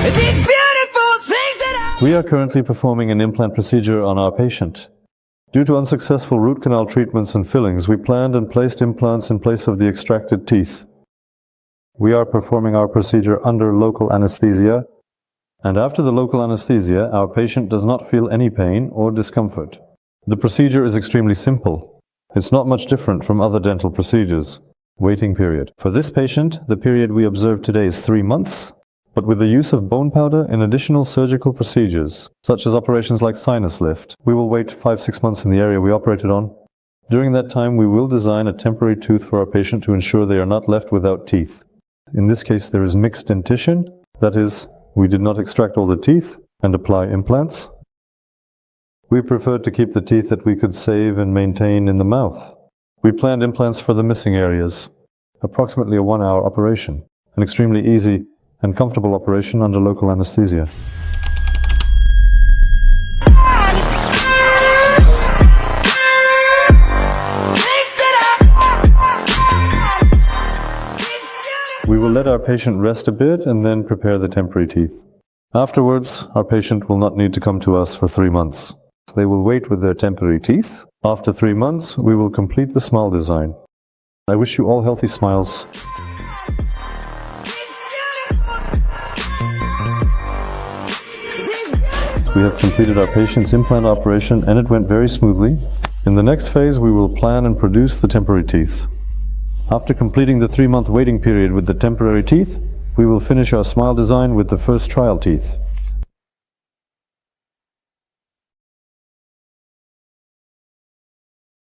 These beautiful things that We are currently performing an implant procedure on our patient. Due to unsuccessful root canal treatments and fillings, we planned and placed implants in place of the extracted teeth. We are performing our procedure under local anesthesia, and after the local anesthesia, our patient does not feel any pain or discomfort. The procedure is extremely simple. It's not much different from other dental procedures. Waiting period. For this patient, the period we observe today is 3 months, but with the use of bone powder and additional surgical procedures, such as operations like sinus lift, we will wait 5-6 months in the area we operated on. During that time, we will design a temporary tooth for our patient to ensure they are not left without teeth. In this case, there is mixed dentition, that is, we did not extract all the teeth and apply implants. We preferred to keep the teeth that we could save and maintain in the mouth. We planned implants for the missing areas, approximately a 1-hour operation, an extremely easy and comfortable operation under local anesthesia. We will let our patient rest a bit and then prepare the temporary teeth. Afterwards, our patient will not need to come to us for 3 months. They will wait with their temporary teeth. After 3 months, we will complete the smile design. I wish you all healthy smiles. We have completed our patient's implant operation and it went very smoothly. In the next phase, we will plan and produce the temporary teeth. After completing the 3-month waiting period with the temporary teeth, we will finish our smile design with the first trial teeth.